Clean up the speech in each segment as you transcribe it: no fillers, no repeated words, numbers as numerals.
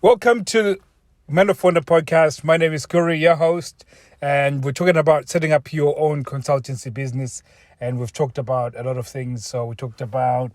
Welcome to Men of Wonder podcast. My name is Kuri, your host, and we're talking about setting up your own consultancy business. And we've talked about a lot of things. So we talked about,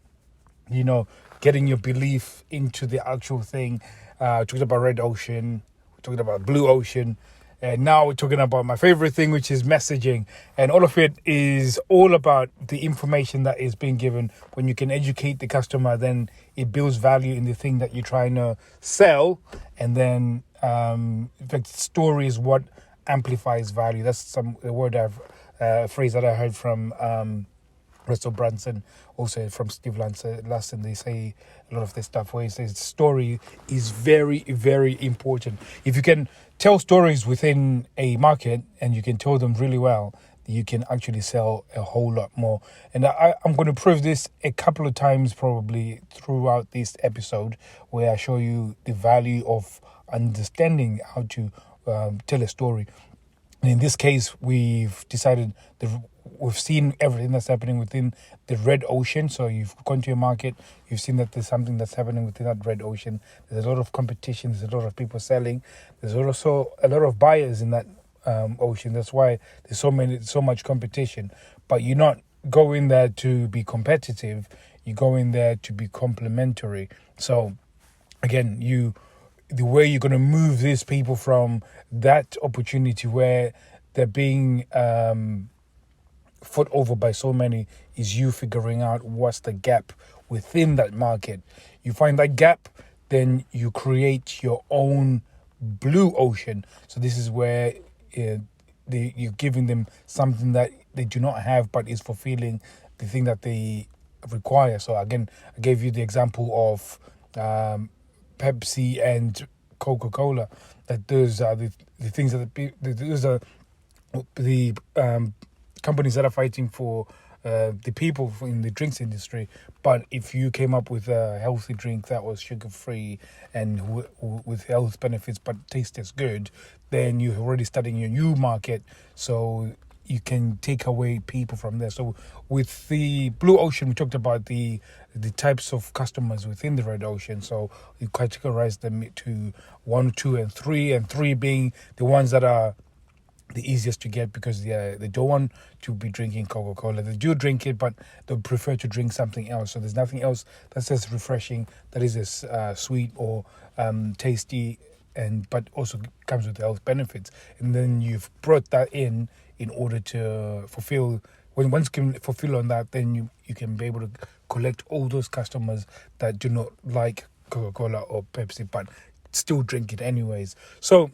getting your belief into the actual thing. Talked about red ocean. We talked about blue ocean. And now we're talking about my favorite thing, which is messaging. And all of it is all about the information that is being given. When you can educate the customer, then it builds value in the thing that you're trying to sell. And then, in fact, story is what amplifies value. That's a phrase that I heard from Russell Brunson, also from Steve Lasson. They say a lot of this stuff where he says story is very, very important. If you can tell stories within a market and you can tell them really well, you can actually sell a whole lot more. And I'm going to prove this a couple of times probably throughout this episode, where I show you the value of understanding how to tell a story. And in this case, we've decided we've seen everything that's happening within the red ocean. So you've gone to a market, you've seen that there's something that's happening within that red ocean. There's a lot of competition, there's a lot of people selling. There's also a lot of buyers in that ocean. That's why there's so much competition. But you're not going there to be competitive. You go in there to be complementary. So again, the way you're going to move these people from that opportunity where they're being fought over by so many is you figuring out what's the gap within that market. You find that gap, then you create your own blue ocean. So this is where you're giving them something that they do not have but is fulfilling the thing that they require. So again, I gave you the example of Pepsi and Coca-Cola, that those are the things that those are the companies that are fighting for the people in the drinks industry. But if you came up with a healthy drink that was sugar-free and with health benefits but tastes good, then you're already starting your new market. So you can take away people from there. So with the blue ocean, we talked about the types of customers within the red ocean. So you categorize them to 1, 2, and 3, and 3 being the ones that are the easiest to get because they don't want to be drinking Coca-Cola. They do drink it, but they prefer to drink something else. So there's nothing else that's as refreshing, that is as sweet or tasty, but also comes with health benefits. And then you've brought that in order to fulfill. When once you can fulfill on that, then you can be able to collect all those customers that do not like Coca-Cola or Pepsi, but still drink it anyways. So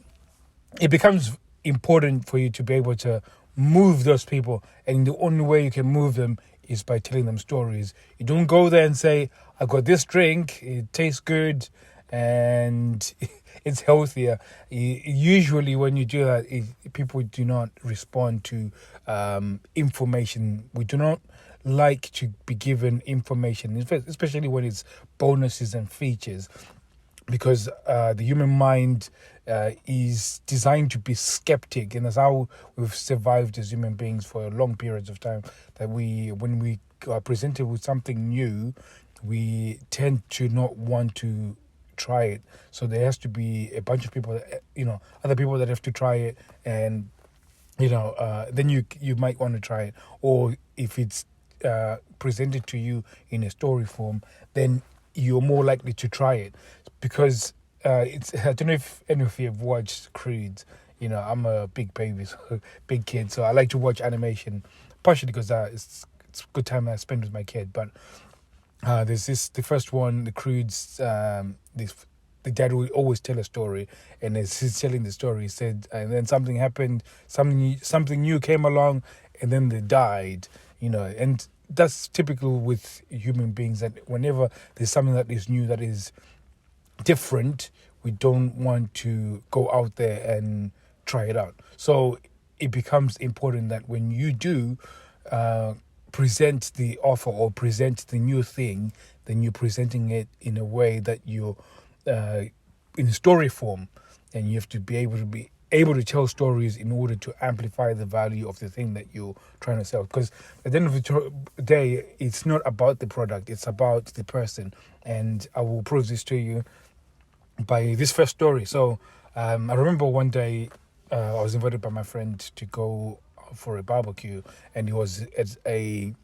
it becomes important for you to be able to move those people, and the only way you can move them is by telling them stories. You don't go there and say, I got this drink, it tastes good and it's healthier. Usually when you do that, people do not respond to information. We do not like to be given information, especially when it's bonuses and features, because the human mind is designed to be skeptic, and that's how we've survived as human beings for long periods of time. That when we are presented with something new, we tend to not want to try it. So there has to be a bunch of people that, other people that have to try it, and then you might want to try it. Or if it's presented to you in a story form, then you're more likely to try it, because I don't know if any of you have watched Creed. I'm a big baby, big kid, so I like to watch animation, partially because it's a good time I spend with my kid. But there's the first one, the Creed's, the dad would always tell a story, and as he's telling the story, he said, and then something happened, something new came along, and then they died, and that's typical with human beings, that whenever there's something that is new, that is different, we don't want to go out there and try it out. So it becomes important that when you do present the offer or present the new thing, then you're presenting it in a way that you're in story form, and you have to be able to tell stories in order to amplify the value of the thing that you're trying to sell. Because at the end of the day, it's not about the product, it's about the person. And I will prove this to you. by this first story. So I remember one day I was invited by my friend to go for a barbecue, and it was at a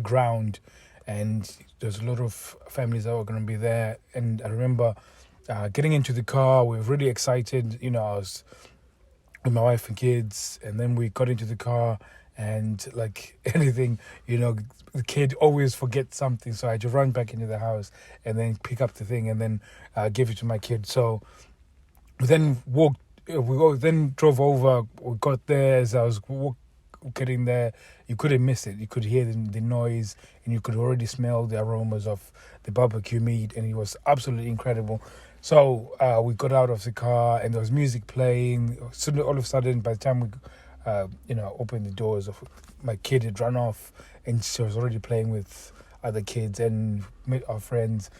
ground, and there's a lot of families that were going to be there. And I remember getting into the car. We were really excited. You know, I was with my wife and kids, and then we got into the car, and like anything, you know, the kid always forgets something, so I had to run back into the house and then pick up the thing and then give it to my kid. So we then then drove over. We got there. As I was getting there, you couldn't miss it. You could hear the noise, and you could already smell the aromas of the barbecue meat, and it was absolutely incredible. So we got out of the car, and there was music playing. So all of a sudden, by the time we, opened the doors, of my kid had run off, and she was already playing with other kids and met our friends.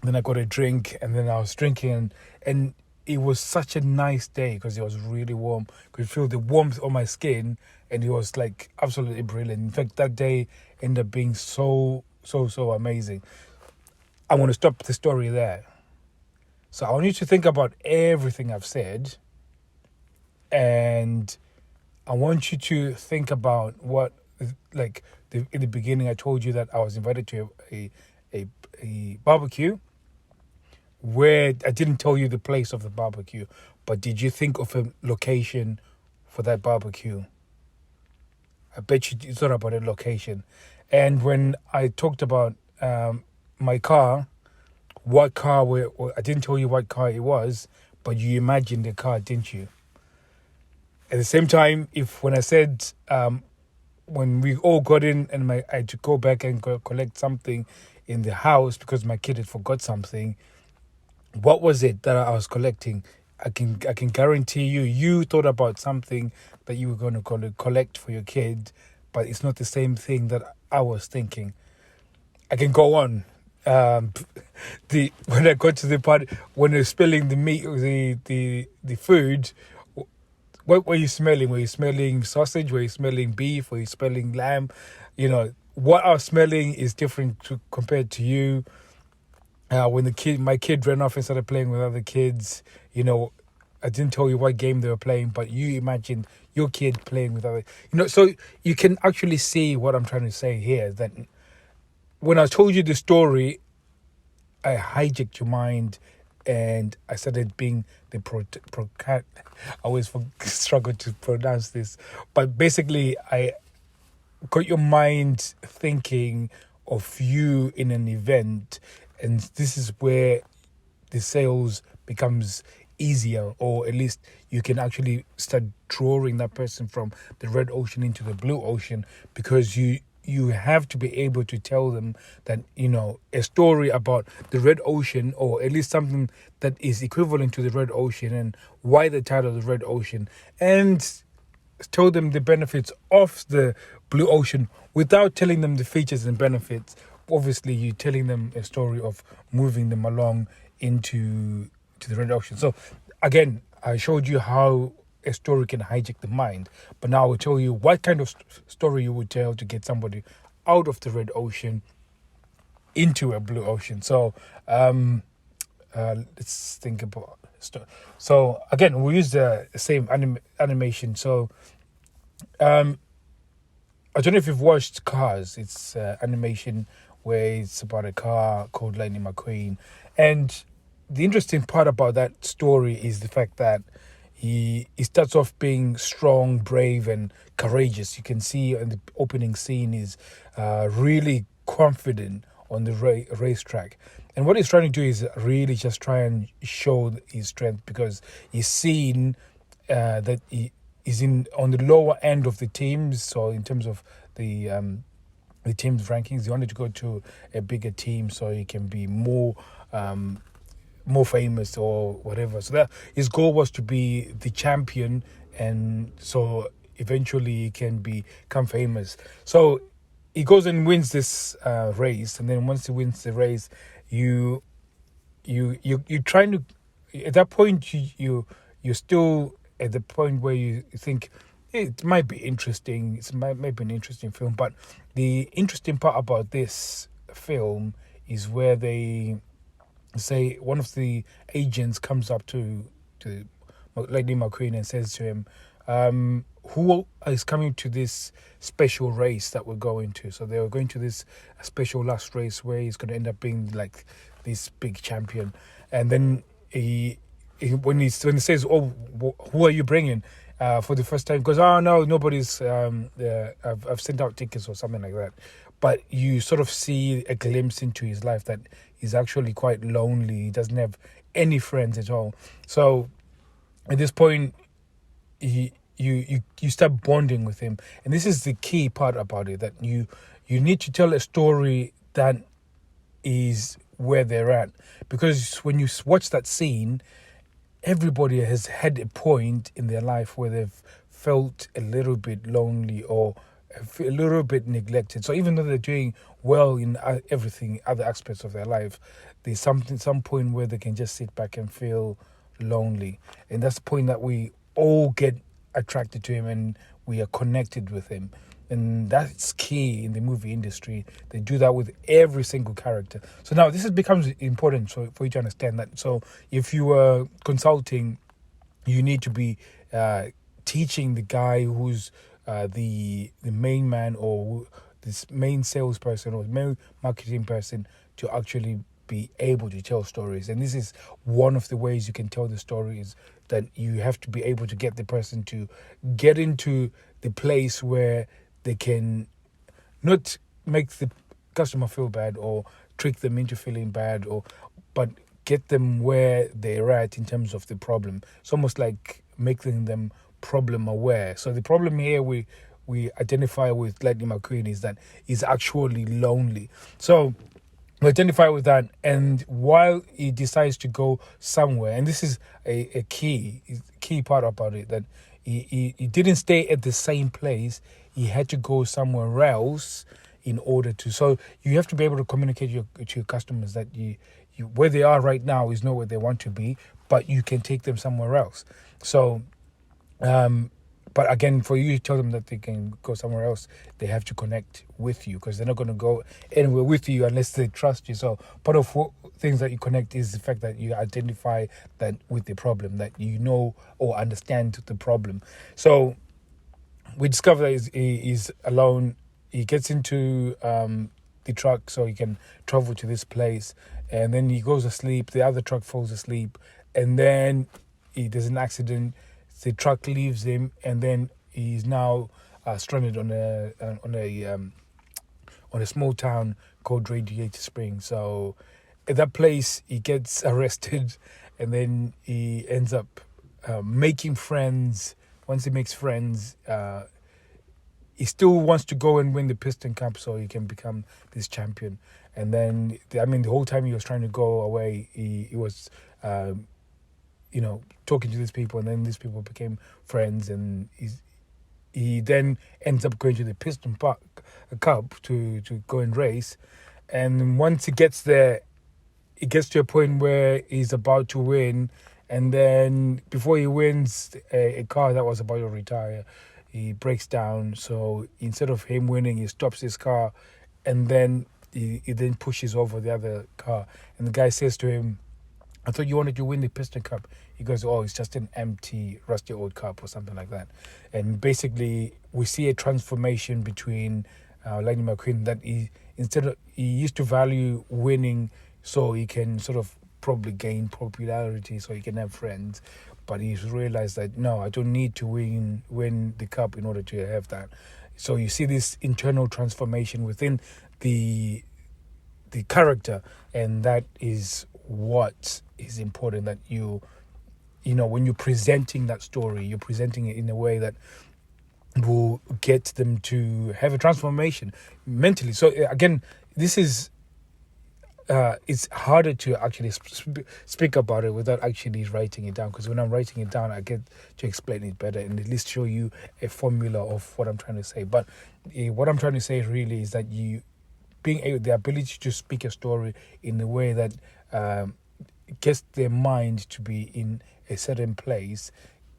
Then I got a drink, and then I was drinking, and it was such a nice day because it was really warm. Could feel the warmth on my skin, and it was like absolutely brilliant. In fact, that day ended up being so amazing. I want to stop the story there. So I want you to think about everything I've said, and I want you to think about what, like, in the beginning I told you that I was invited to a barbecue where I didn't tell you the place of the barbecue, but did you think of a location for that barbecue? I bet you thought about a location. And when I talked about my car, what car I didn't tell you what car it was, but you imagined the car, didn't you? At the same time, when I said when we all got in and I had to go back and collect something in the house because my kid had forgot something, what was it that I was collecting? I can guarantee you thought about something that you were going to collect for your kid, but it's not the same thing that I was thinking. I can go on. When I got to the part when they're spilling the meat, the food, what were you smelling? Were you smelling sausage? Were you smelling beef? Were you smelling lamb? You know, what I was smelling is different compared to you. When my kid ran off and started playing with other kids, you know, I didn't tell you what game they were playing, but you imagined your kid playing with other, so you can actually see what I'm trying to say here. That when I told you the story, I hijacked your mind, and I started being the I always struggle to pronounce this, but basically I got your mind thinking of you in an event, and this is where the sales becomes easier, or at least you can actually start drawing that person from the red ocean into the blue ocean, because you have to be able to tell them that, a story about the red ocean, or at least something that is equivalent to the red ocean, and why the title of the red ocean, and tell them the benefits of the blue ocean without telling them the features and benefits. Obviously, you're telling them a story of moving them along to the red ocean. So again, I showed you how a story can hijack the mind, but now I will tell you what kind of story you would tell to get somebody out of the red ocean into a blue ocean. So let's think about so again, we use the same animation. So I don't know if you've watched Cars. It's animation where it's about a car called Lightning McQueen, and the interesting part about that story is the fact that he starts off being strong, brave, and courageous. You can see in the opening scene is really confident on the racetrack. And what he's trying to do is really just try and show his strength, because he's seen that he is on the lower end of the teams. So in terms of the team's rankings, he wanted to go to a bigger team so he can be more famous or whatever. So that his goal was to be the champion, and so eventually he can become famous. So he goes and wins this race, and then once he wins the race, you trying to, at that point you're still at the point where you think it might be interesting. It might be an interesting film, but the interesting part about this film is where they say one of the agents comes up to Lady McQueen and says to him, who is coming to this special race that we're going to? So they were going to this special last race where he's going to end up being like this big champion. And then when he says, "Oh, who are you bringing?" For the first time, goes, "Oh no, nobody's. I've sent out tickets or something like that." But you sort of see a glimpse into his life that he's actually quite lonely. He doesn't have any friends at all. So at this point, you start bonding with him, and this is the key part about it, that you need to tell a story that is where they're at, because when you watch that scene, everybody has had a point in their life where they've felt a little bit lonely or a little bit neglected. So even though they're doing well in everything, other aspects of their life, there's some point where they can just sit back and feel lonely. And that's the point that we all get attracted to him and we are connected with him. And that's key in the movie industry. They do that with every single character. So now this becomes important for you to understand that. So if you are consulting, you need to be teaching the guy who's the main man, or this main salesperson or main marketing person, to actually be able to tell stories. And this is one of the ways you can tell the stories, that you have to be able to get the person to get into the place where they can not make the customer feel bad or trick them into feeling bad, but get them where they're at in terms of the problem. It's almost like making them problem aware. So the problem here we identify with Lightning McQueen is that he's actually lonely. So we identify with that, and while he decides to go somewhere, and this is a key part about it, that he didn't stay at the same place. He had to go somewhere else in order to. So you have to be able to communicate to your customers that you where they are right now is not where they want to be, but you can take them somewhere else. So, but again, for you to tell them that they can go somewhere else, they have to connect with you, because they're not going to go anywhere with you unless they trust you. So part of things that you connect is the fact that you identify that with the problem, that you know or understand the problem. So we discover that he's alone. He gets into the truck so he can travel to this place, and then he goes asleep. The other truck falls asleep, and then there's an accident. The truck leaves him, and then he's now stranded on a small town called Radiator Springs. So at that place, he gets arrested, and then he ends up making friends. Once he makes friends, he still wants to go and win the Piston Cup so he can become this champion. And then, the whole time he was trying to go away, he was, talking to these people, and then these people became friends, and he then ends up going to the Piston Cup to go and race. And once he gets there, it gets to a point where he's about to win, and then before he wins, a car that was about to retire, he breaks down. So instead of him winning, he stops his car, and then he then pushes over the other car. And the guy says to him, "I thought you wanted to win the Piston Cup." He goes, "Oh, it's just an empty, rusty old cup," or something like that. And basically, we see a transformation between Lightning McQueen, that he used to value winning so he can sort of probably gain popularity, so he can have friends. But he's realized that, no, I don't need to win the cup in order to have that. So you see this internal transformation within the character, and that is what is important, that when you're presenting that story, you're presenting it in a way that will get them to have a transformation mentally. So again, this is it's harder to actually speak about it without actually writing it down, because when I'm writing it down, I get to explain it better and at least show you a formula of what I'm trying to say. But what I'm trying to say really is that the ability to speak a story in a way that gets their mind to be in a certain place,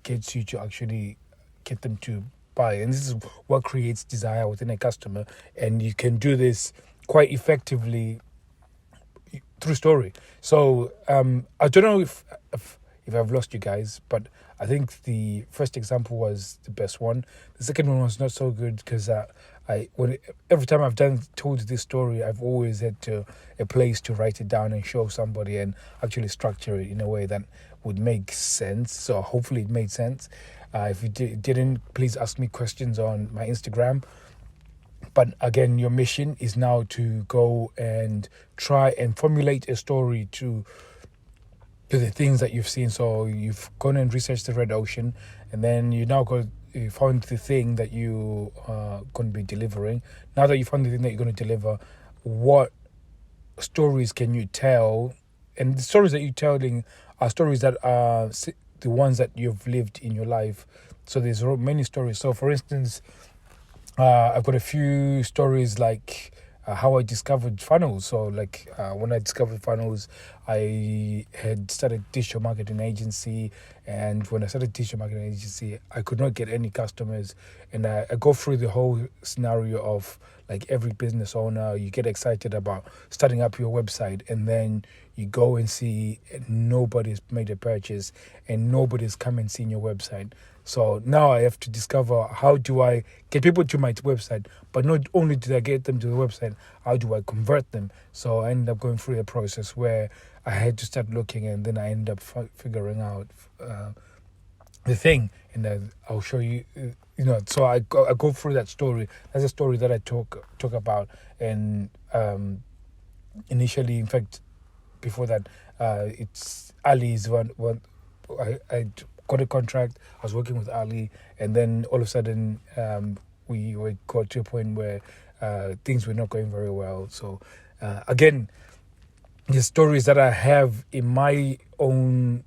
gets you to actually get them to buy. And this is what creates desire within a customer. And you can do this quite effectively true story. So I don't know if I've lost you guys, but I think the first example was the best one. The second one was not so good because every time I've told this story, I've always had a place to write it down and show somebody and actually structure it in a way that would make sense. So hopefully it made sense. If you didn't, please ask me questions on my Instagram. But again, your mission is now to go and try and formulate a story to the things that you've seen. So you've gone and researched the red ocean, and then you found the thing that you are going to be delivering. Now that you found the thing that you're going to deliver, what stories can you tell? And the stories that you're telling are stories that are the ones that you've lived in your life. So there's many stories. So for instance, I've got a few stories like how I discovered funnels. So like when I discovered funnels, I had started digital marketing agency, and when I started digital marketing agency, I could not get any customers. And I go through the whole scenario of like every business owner, you get excited about starting up your website, and then you go and see nobody's made a purchase and nobody's come and seen your website. So now I have to discover, how do I get people to my website? But not only do I get them to the website, how do I convert them? So I ended up going through a process where I had to start looking, and then I ended up figuring out the thing. And then I'll show you, so I go through that story. That's a story that I talk about. And initially, in fact, before that, it's Ali's one. I got a contract. I was working with Ali, and then all of a sudden, we got to a point where things were not going very well. So, again, the stories that I have in my own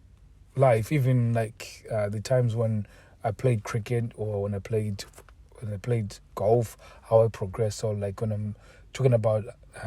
life, even like the times when I played cricket or when I played golf, how I progressed. So, like when I'm talking about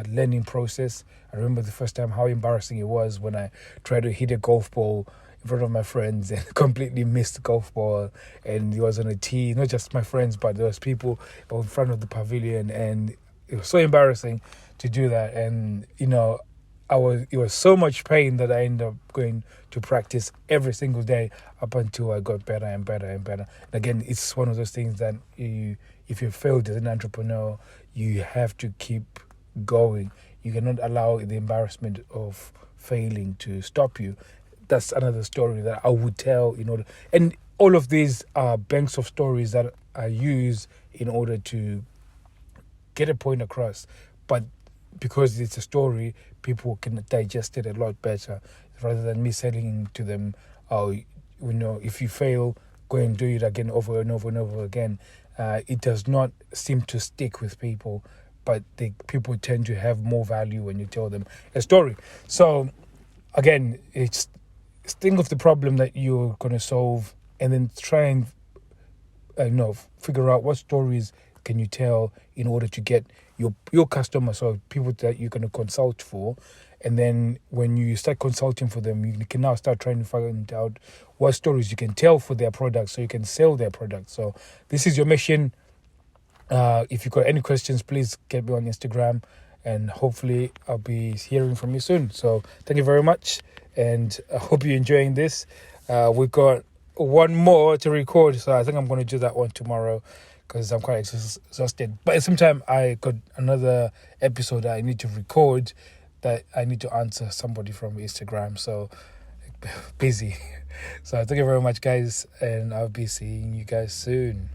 learning process, I remember the first time how embarrassing it was when I tried to hit a golf ball in front of my friends and completely missed the golf ball, and it was on a tee. Not just my friends, but there was people in front of the pavilion, and it was so embarrassing to do that. And it was so much pain that I ended up going to practice every single day up until I got better and better and better. And again, it's one of those things that if you failed as an entrepreneur, you have to keep going. You cannot allow the embarrassment of failing to stop you. That's another story that I would tell and all of these are banks of stories that I use in order to get a point across. But because it's a story, people can digest it a lot better rather than me selling to them, if you fail, go and do it again over and over and over again. It does not seem to stick with people, but people tend to have more value when you tell them a story. So again, it's think of the problem that you're going to solve, and then try and figure out what stories can you tell in order to get your customers or people that you're going to consult for. And then when you start consulting for them, you can now start trying to find out what stories you can tell for their products so you can sell their products. So this is your mission. If you've got any questions, please get me on Instagram, and hopefully I'll be hearing from you soon. So thank you very much, and I hope you're enjoying this. We've got one more to record, so I think I'm going to do that one tomorrow because I'm quite exhausted. But at the same time, I got another episode that I need to record that I need to answer somebody from Instagram. So busy. So thank you very much, guys, and I'll be seeing you guys soon.